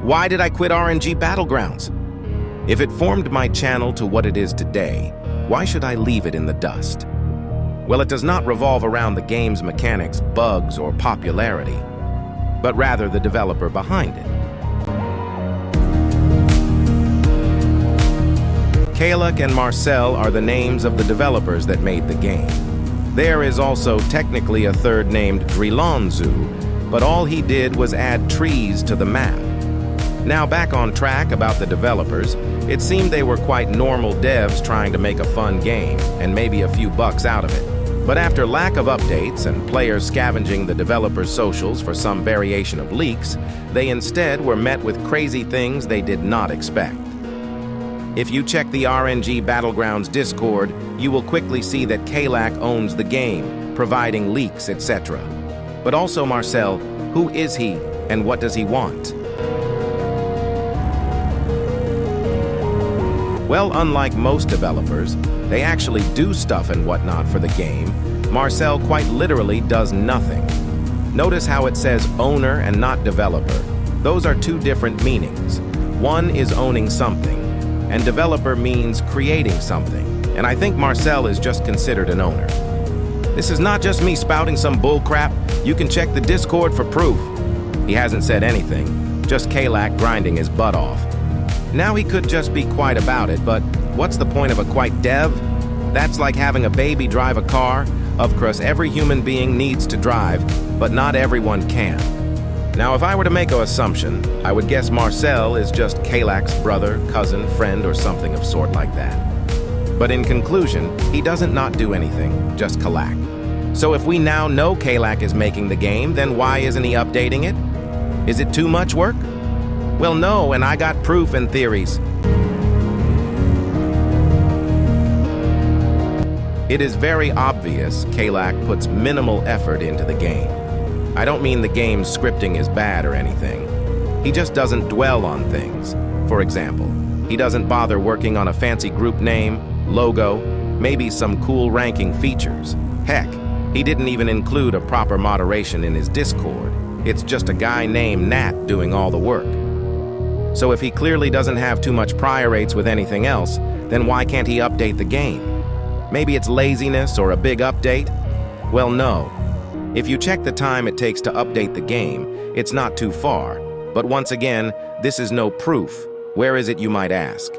Why did I quit RNG Battlegrounds? If it formed my channel to what it is today, why should I leave it in the dust? Well, it does not revolve around the game's mechanics, bugs, or popularity, but rather the developer behind it. Kalak and Marcel are the names of the developers that made the game. There is also technically a third named Drilonzu, but all he did was add trees to the map. Now back on track about the developers, it seemed they were quite normal devs trying to make a fun game, and maybe a few bucks out of it. But after lack of updates and players scavenging the developers' socials for some variation of leaks, they instead were met with crazy things they did not expect. If you check the RNG Battlegrounds Discord, you will quickly see that Kalak owns the game, providing leaks, etc. But also Marcel, who is he and what does he want? Well, unlike most developers, they actually do stuff and whatnot for the game. Marcel quite literally does nothing. Notice how it says owner and not developer. Those are two different meanings. One is owning something, and developer means creating something. And I think Marcel is just considered an owner. This is not just me spouting some bull crap. You can check the Discord for proof. He hasn't said anything, just Kalak grinding his butt off. Now he could just be quiet about it, but what's the point of a quiet dev? That's like having a baby drive a car. Of course, every human being needs to drive, but not everyone can. Now, if I were to make an assumption, I would guess Marcel is just Kalak's brother, cousin, friend, or something of sort like that. But in conclusion, he doesn't not do anything, just Kalak. So if we now know Kalak is making the game, then why isn't he updating it? Is it too much work? Well, no, and I got proof and theories. It is very obvious Kalak puts minimal effort into the game. I don't mean the game's scripting is bad or anything. He just doesn't dwell on things. For example, he doesn't bother working on a fancy group name, logo, maybe some cool ranking features. Heck, he didn't even include a proper moderation in his Discord. It's just a guy named Nat doing all the work. So if he clearly doesn't have too much priorities with anything else, then why can't he update the game? Maybe it's laziness or a big update? Well, no. If you check the time it takes to update the game, it's not too far. But once again, this is no proof. Where is it, you might ask?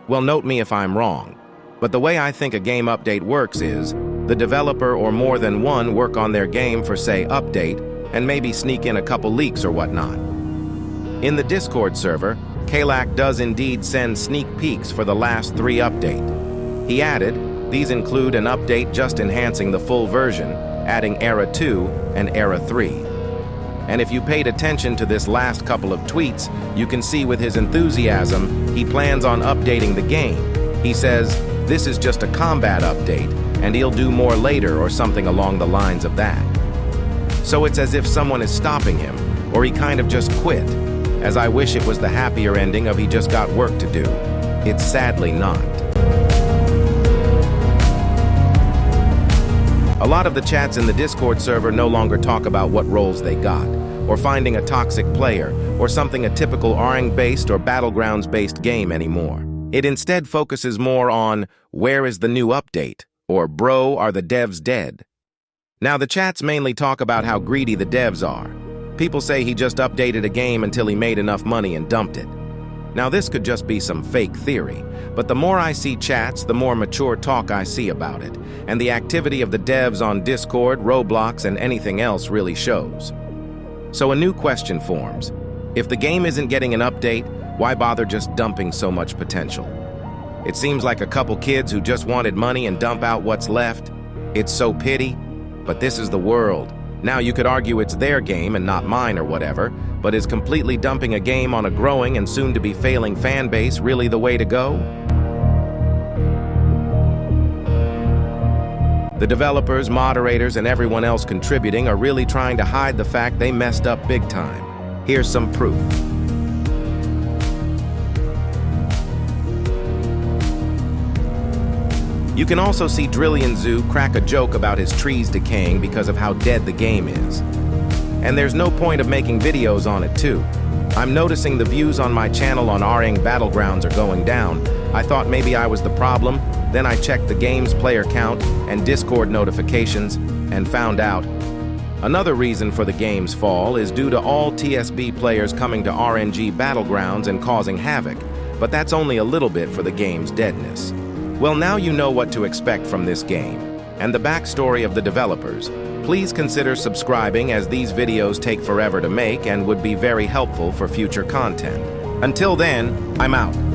Well, note me if I'm wrong. But the way I think a game update works is, the developer or more than one work on their game for, say, update, and maybe sneak in a couple leaks or whatnot. In the Discord server, Kalak does indeed send sneak peeks for the last 3 updates. He added, these include an update just enhancing the full version, adding Era 2 and Era 3. And if you paid attention to this last couple of tweets, you can see with his enthusiasm, he plans on updating the game. He says, this is just a combat update, and he'll do more later or something along the lines of that. So it's as if someone is stopping him, or he kind of just quit. As I wish it was the happier ending of he just got work to do. It's sadly not. A lot of the chats in the Discord server no longer talk about what roles they got, or finding a toxic player, or something a typical RNG-based or Battlegrounds-based game anymore. It instead focuses more on, where is the new update? Or, bro, are the devs dead? Now the chats mainly talk about how greedy the devs are. People say he just updated a game until he made enough money and dumped it. Now this could just be some fake theory, but the more I see chats, the more mature talk I see about it, and the activity of the devs on Discord, Roblox, and anything else really shows. So a new question forms. If the game isn't getting an update, why bother just dumping so much potential? It seems like a couple kids who just wanted money and dump out what's left. It's so pity, but this is the world. Now you could argue it's their game and not mine or whatever, but is completely dumping a game on a growing and soon-to-be failing fan base really the way to go? The developers, moderators, and everyone else contributing are really trying to hide the fact they messed up big time. Here's some proof. You can also see Drilonzu crack a joke about his trees decaying because of how dead the game is. And there's no point of making videos on it too. I'm noticing the views on my channel on RNG Battlegrounds are going down. I thought maybe I was the problem. Then I checked the game's player count and Discord notifications and found out. Another reason for the game's fall is due to all TSB players coming to RNG Battlegrounds and causing havoc, but that's only a little bit for the game's deadness. Well, now you know what to expect from this game, and the backstory of the developers. Please consider subscribing, as these videos take forever to make and would be very helpful for future content. Until then, I'm out.